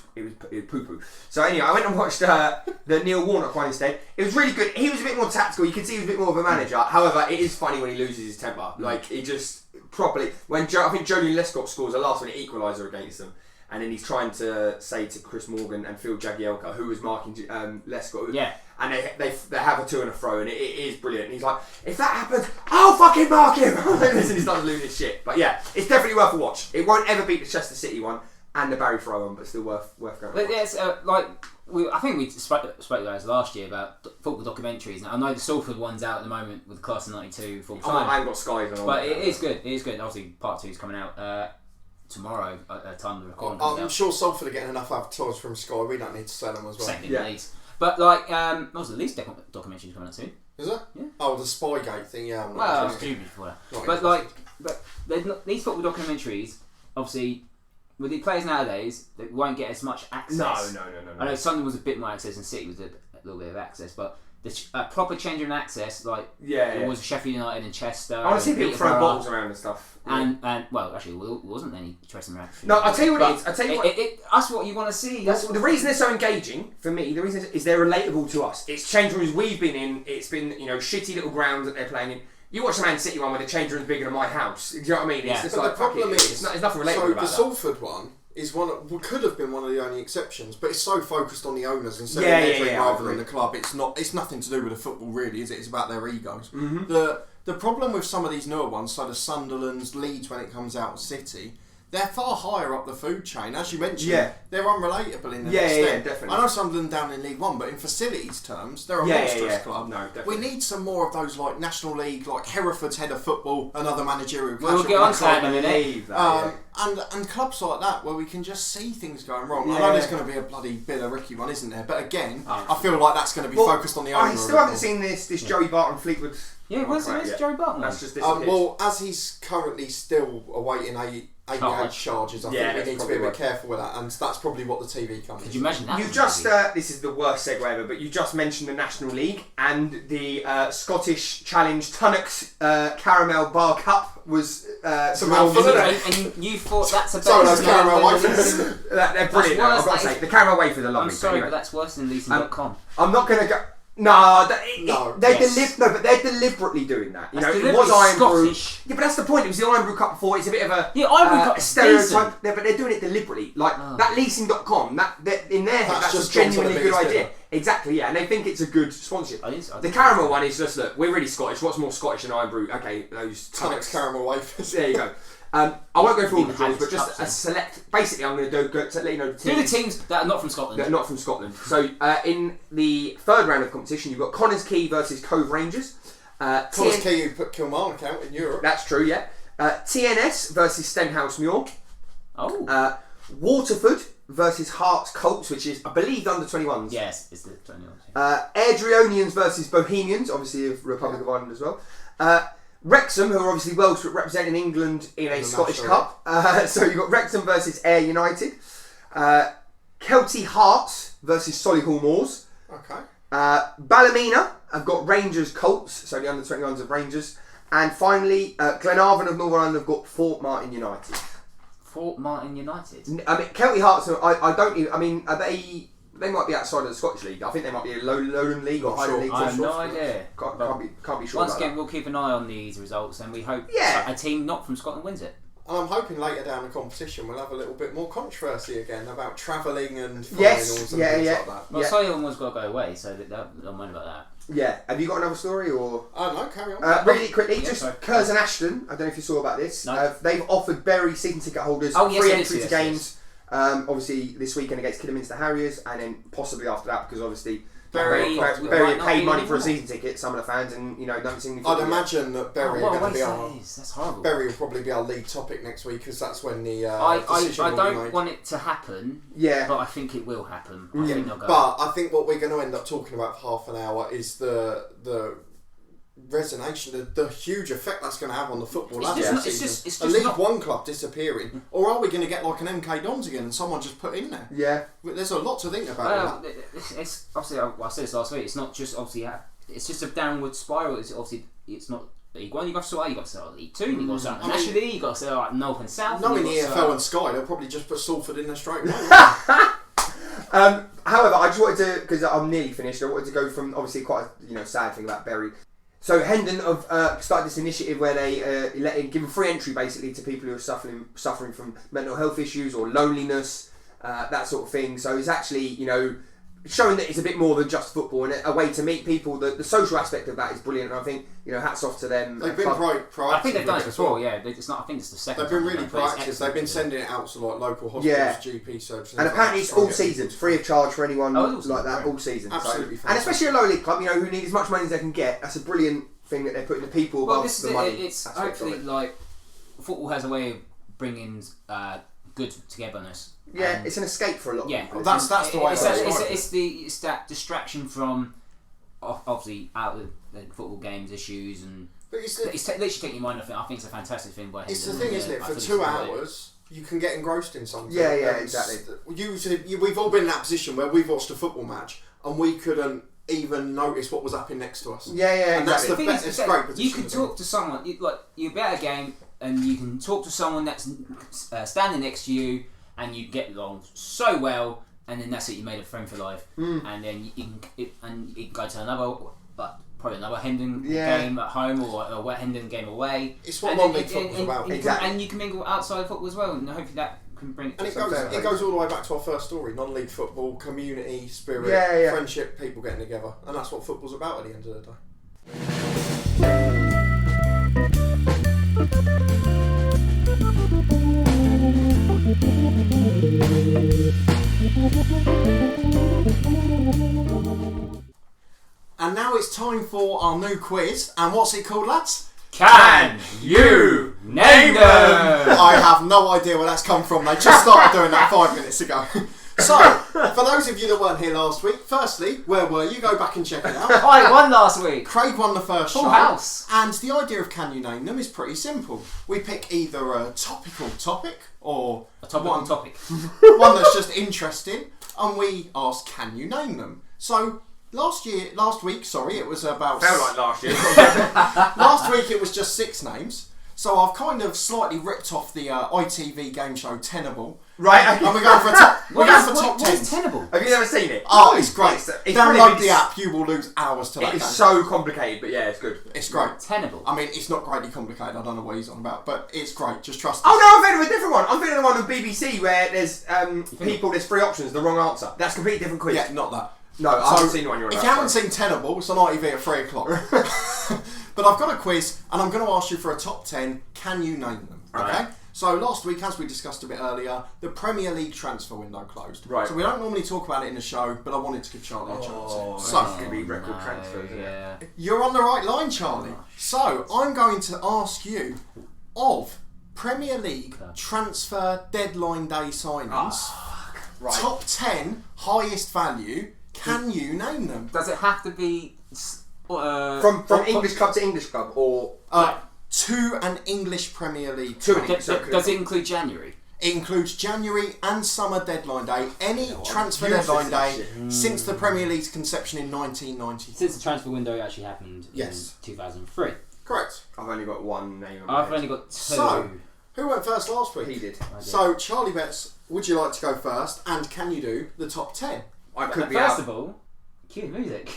poo-poo. So anyway, I went and watched the Neil Warnock one instead. It was really good. He was a bit more tactical. You can see he was a bit more of a manager. However, it is funny when he loses his temper. Like, he just properly... I think Julian Lescott scores a last-minute equaliser against them. And then he's trying to say to Chris Morgan and Phil Jagielka, who was marking Lescott. Yeah. And they have a to and a fro, and it is brilliant. And he's like, if that happens, I'll fucking mark him! And he starts losing his shit. But yeah, it's definitely worth a watch. It won't ever beat the Chester City one. And the Barry Fry one, but still worth going. But yes, I think we spoke about this last year about football documentaries. Now, I know the Salford one's out at the moment with the Class of '92 full time. I haven't got Sky and all. But it is good. It is good. Obviously, part 2 is coming out tomorrow at time of recording. I'm sure Salford are getting enough advertising from Sky. We don't need to sell them as well. Same thing with Leeds. But like, also the Leeds documentary's coming out soon. Is it? Yeah. Oh, the Spygate thing. Yeah. Well, I was stupid for that. But these football documentaries, obviously. With the players nowadays, they won't get as much access. No. I know Sunderland was a bit more access and City was a little bit of access, but the proper change in access, like it was Sheffield United and Chester. I want to see people throwing bottles around and stuff. And well, actually, there wasn't any Chester action. No, I'll tell you what it is. I'll tell you what. That's what you want to see. The reason they're so engaging for me, the reason is they're relatable to us. It's change rooms we've been in. It's been shitty little grounds that they're playing in. You watch the Man City one where the change room's bigger than my house. Do you know what I mean? Yeah. It's just but like, the problem is, there's nothing relatable so about that. the Salford one is could have been one of the only exceptions, but it's so focused on the owners and selling every rival in the club. It's nothing to do with the football, really, is it? It's about their egos. Mm-hmm. The problem with some of these newer ones, so the Sunderland's, Leeds when it comes out, City. They're far higher up the food chain. As you mentioned, they're unrelatable in their extent. Yeah, definitely. I know Sunderland down in League One, but in facilities terms, they're a monstrous club. No, definitely. We need some more of those, like National League, like Hereford's head of football, another managerial clash. We'll get on to that in a minute. And clubs like that where we can just see things going wrong. Yeah. I know there's going to be a bloody Bill Ricky one, isn't there? But again, I feel like that's going to be focused on the owner. I still haven't seen this Joey Barton Fleetwood. Yeah, where's Joey Barton? That's just well, as he's currently still awaiting ABH charges, I think we need to be a bit careful with that, and that's probably what the TV company. Could you imagine that? You just this is the worst segue ever, but you just mentioned the National League and the Scottish Challenge Tunnock's Carabao Cup was and you thought that's a better. Sorry, those Carabao wafers. They're brilliant. I've got to say, the Carabao wafers are lovely. I'm sorry, but that's worse than leasing.com. I'm not going to go. They're deliberately doing that. It was Iron Brew. Yeah, but that's the point. It was the Iron Brew Cup before. It's a bit of a Iron Brew Cup stereotype. But they're doing it deliberately. Like that leasing.com. In their head, that's a genuinely good idea. Exactly. Yeah, and they think it's a good sponsorship. The caramel one is just look. We're really Scottish. What's more Scottish than Iron Brew? Okay, those Tunnock's caramel wafers. There you go. I won't go through all the draws, but just a select. Basically, I'm going to go to let you know the teams. Do the teams that are not from Scotland. That are not from Scotland. So in the third round of competition, you've got Connors Quay versus Cove Rangers. Connors Quay, who put Kilmarnock out in Europe. That's true. Yeah. TNS versus Stenhouse Muir. Oh. Waterford versus Hearts Colts, which is I believe under 21s. Yes, it's the 21s. Airdrieonians versus Bohemians, obviously of Republic of Ireland as well. Wrexham, who are obviously Welsh, but representing England in a Scottish Cup. So you've got Wrexham versus Ayr United. Kelty Hearts versus Solihull Moors. Okay. Ballymena have got Rangers Colts, so the under 21s of Rangers. And finally, Glenavon of Northern Ireland have got Fort Martin United. Fort Martin United? I mean, Kelty Hearts, I don't even, I mean, are they... They might be outside of the Scottish League. I think they might be a Lowland League or Highland League. I have no idea. Can't be sure. Once again, we'll keep an eye on these results, and we hope a team not from Scotland wins it. And I'm hoping later down the competition we'll have a little bit more controversy again about travelling and finals and things like that. Well, Solihull's got to go away, so don't mind about that. Yeah. Have you got another story or? No, carry on. Really quickly, Curzon and Ashton. I don't know if you saw about this. No. They've offered Bury season ticket holders free entry to games. Obviously this weekend against Kidderminster Harriers, and then possibly after that, because obviously Bury paid money for a season ticket, some of the fans, and don't see anything. I'd imagine that Bury are going to be that's horrible. Bury will probably be our lead topic next week, because that's when the I decision will be don't made. want it to happen. Yeah, but I think it will happen. I think they'll go. But I think what we're going to end up talking about for half an hour is the the huge effect that's going to have on the football It's ladder just- this it's season. just A League not- One club disappearing, or are we going to get like an MK Dons again and someone just put in there? Yeah. There's a lot to think about. Well, with that. it's obviously, I said this last week. It's not just obviously. It's just a downward spiral. It's obviously it's not League One. You got to sort out. You got to sort out League Two. You got to sort out National League. You got to sort out North and South. Knowing the you've got to EFL sort and Sky, they'll probably just put Salford in there straight away. However, I just wanted to, because I'm nearly finished, I wanted to go from obviously quite a sad thing about Bury. So Hendon have started this initiative where they give free entry basically to people who are suffering from mental health issues or loneliness, that sort of thing. So it's actually showing that it's a bit more than just football and a way to meet people. The social aspect of that is brilliant, and I think hats off to them. They've been proactive. I think they've done it as before. well. Yeah, it's not. I think it's the second. They've been time really done it, but it's proactive. excellent. They've been sending it out to like local hospitals, Yeah. GP services, And apparently it's all season, free of charge for anyone Oh, it's like that, great. all season. Absolutely So, and especially a low league club, who need as much money as they can get. That's a brilliant thing that they're putting the people Well, above this is the it. money. It's aspect of hopefully it. like football has a way of bringing good togetherness. Yeah, And- it's an escape for a lot of Yeah, people. That's the way I it's describe it. it's that distraction from obviously out of the football games issues and But it's literally taking your mind off it. I think it's a fantastic thing. By It's the Hendon, thing, isn't it? I For think 2 it's brilliant. hours, you can get engrossed in something. Yeah, yeah, And exactly. Usually, we've all been in that position where we've watched a football match and we couldn't even notice what was happening next to us. Yeah, yeah, And that's exactly. the thing best. is, It's that great position. you can talk to someone. You bet a game, and you can talk to someone that's standing next to you, and you get along so well, and then that's it. You made a friend for life, and then you can go to another, probably another Hendon game at home or a Hendon game away. It's what And non-league then- football's about. Exactly. And you can mingle outside football as well, and hopefully that can bring it. And to it something. goes all the way back to our first story: non-league football, community spirit, Yeah, yeah. friendship, people getting together, and that's what football's about at the end of the day. And now it's time for our new quiz. And what's it called, lads? Can you name them? I have no idea where that's come from. They just started doing that 5 minutes ago. So, for those of you that weren't here last week, firstly, where were you? Go back and check it out. I won last week. Craig won the first Full show. house. And the idea of Can You Name Them is pretty simple. We pick either a topical topic or A topic topic. one that's just interesting, and we ask, can you name them? So, last week, it was about... Felt like last year. Last week it was just 6 names. So I've kind of slightly ripped off the ITV game show Tenable. Right, And we're going for top 10. What's Tenable? Have you never seen it? Oh, it's great. It's Download brilliant. the app, you will lose hours to that game. It's so complicated, but yeah, it's good. It's great. Tenable. I mean, it's not greatly complicated, I don't know what he's on about, but it's great, just trust us. Oh no, I'm thinking of a different one. I'm thinking of the one on BBC where there's there's 3 options, the wrong answer. That's a completely different quiz. Yeah, not that. No, I haven't seen the one you're on If about. you haven't seen Tenable, it's on ITV at 3 o'clock. But I've got a quiz, and I'm going to ask you for a top 10. Can you name them? Okay. Right. So last week, as we discussed a bit earlier, the Premier League transfer window closed. Right. So we don't normally talk about it in the show, but I wanted to give Charlie a chance. Oh, So it's going to be record transfers, isn't it? Yeah. you're on the right line, Charlie. So I'm going to ask you of Premier League transfer deadline day signings, Right. top 10 highest value. Can you name them? Does it have to be From English club to English club, or To an English Premier League. To an club. English- Does it include January? It includes January and summer deadline day. Any transfer useless deadline that day shit. since the Premier League's conception in 1993. Since the transfer window actually happened Yes. in 2003. Correct. I've only got one name. on my I've head. only got 2. So, who went first last week? He did. I did. So, Charlie Betts, would you like to go first? And can you do the top 10? I could be First out. of all, cue music.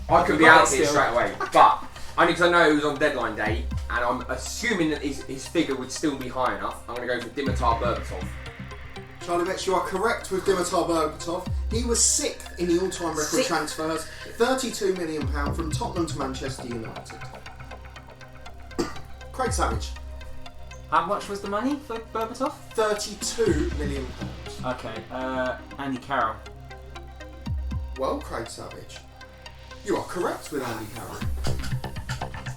I could be Got out it here still. straight away, but only because I know it was on deadline day, and I'm assuming that his figure would still be high enough. I'm going to go for Dimitar Berbatov. Charlie Betts, you are correct with Dimitar Berbatov. He was 6th in the all-time record Sixth. transfers, £32 million from Tottenham to Manchester United. Craig Savage, How much was the money for Berbatov? £32 million. Okay, Andy Carroll. Well, Craig Savage, you are correct with Andy Carroll.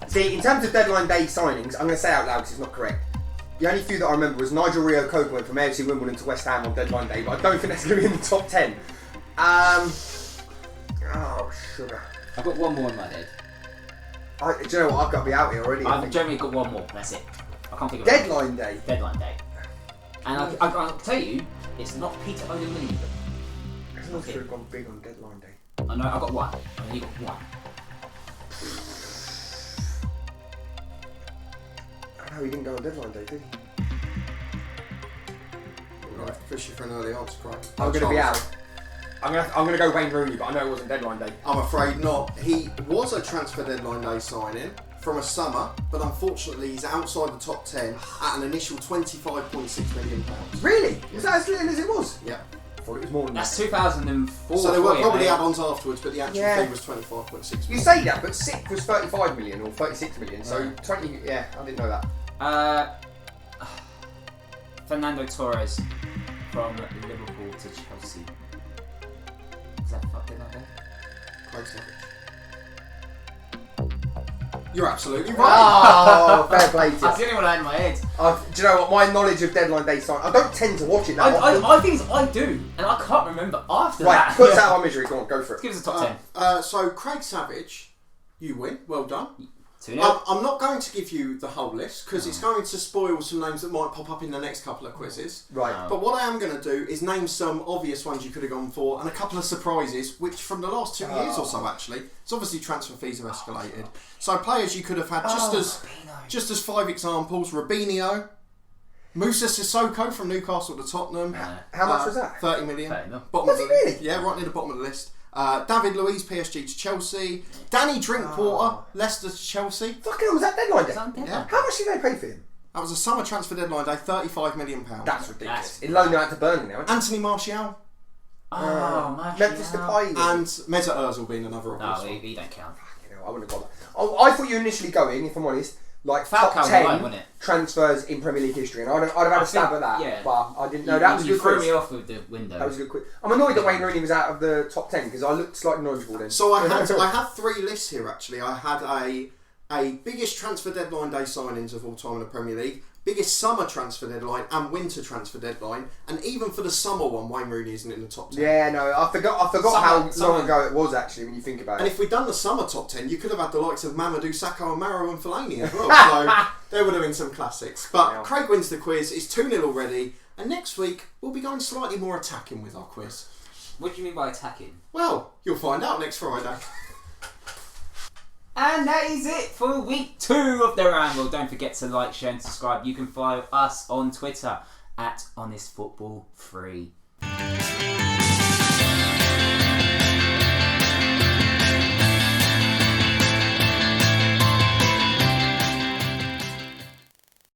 See, in terms of deadline day signings, I'm going to say out loud because it's not correct. The only few that I remember was Nigel Rio-Coker went from AFC Wimbledon to West Ham on deadline day, but I don't think that's going to be in the top 10. Oh, sugar. I've got one more in my head. Do you know what? I've got to be out here already. I've generally got one more. That's it. I can't think of Deadline day. Deadline day. And I'll tell you, it's not Peter O'Donnell. I must have gone big on deadline day. I know. I got one. I only got one. I know he didn't go on deadline day, did he? Right, fishing for an early answer, Craig. I'm going to be out. I'm going to go Wayne Rooney, but I know it wasn't deadline day. I'm afraid not. He was a transfer deadline day signing from a summer, but unfortunately he's outside the top 10 at an initial £25.6 million. Really? Was that as little as it was? Yeah. I thought it was more than That's that. 2004. So there were probably mate. add-ons afterwards, but the actual fee was 25.6 million. You say that, but Sick was 35 million or 36 million, so 20. Yeah, I didn't know that. Fernando Torres from Liverpool to Chelsea. Is that fucked in that day? Craig Savage. You're absolutely right. Oh, fair play to That's you. the only one I had in my head. Do you know what? My knowledge of deadline day sign. I don't tend to watch it that often. I think I do, and I can't remember after Right, that. put us out of our misery. Go on, go for it. Give us a top 10. So Craig Savage, you win. Well done. 2-0. I'm not going to give you the whole list because it's going to spoil some names that might pop up in the next couple of quizzes. Right. But what I am going to do is name some obvious ones you could have gone for and a couple of surprises, which from the last 2 years or so actually, it's obviously transfer fees have escalated. So players you could have had just as 5 examples: Robinho, Moussa Sissoko from Newcastle to Tottenham. How much was that? 30 million. 30 mil. Bottom Was of it the, really? Yeah, right near the bottom of the list. David Luiz, PSG to Chelsea. Danny Drinkwater, Leicester to Chelsea. Fucking hell, was that deadline day? Yeah. How much did they pay for him? That was a summer transfer deadline day, £35 million. That's ridiculous. That's He loaned out to Burnley now. Anthony Martial Oh, man. Memphis Depay. and Mesut Ozil being another obvious No, one. he don't count. You know, I wouldn't have got that. Oh, I thought you were initially going, if I'm honest, like Falcao top was 10 right, wasn't it? transfers in Premier League history, and I'd have had a stab at that, yeah. but I didn't know. That was a You good threw quiz. me off with the window. That was a good quiz. I'm annoyed that Wayne Rooney was out of the top 10 because I looked slightly knowledgeable then. So I had 3 lists here actually. I had a biggest transfer deadline day signings of all time in the Premier League, biggest summer transfer deadline and winter transfer deadline, and even for the summer one, Wayne Rooney isn't in the top 10. Yeah, no, I forgot how long ago it was actually when you think about And it. if we'd done the summer top 10, you could have had the likes of Mamadou Sakho and Maro and Fellaini as well. So there would have been some classics. But Yeah. Craig wins the quiz. It's 2-0 already. And next week, we'll be going slightly more attacking with our quiz. What do you mean by attacking? Well, you'll find out next Friday. And that is it for week 2 of the Ramble. Don't forget to like, share and subscribe. You can follow us on Twitter at HonestFootball3.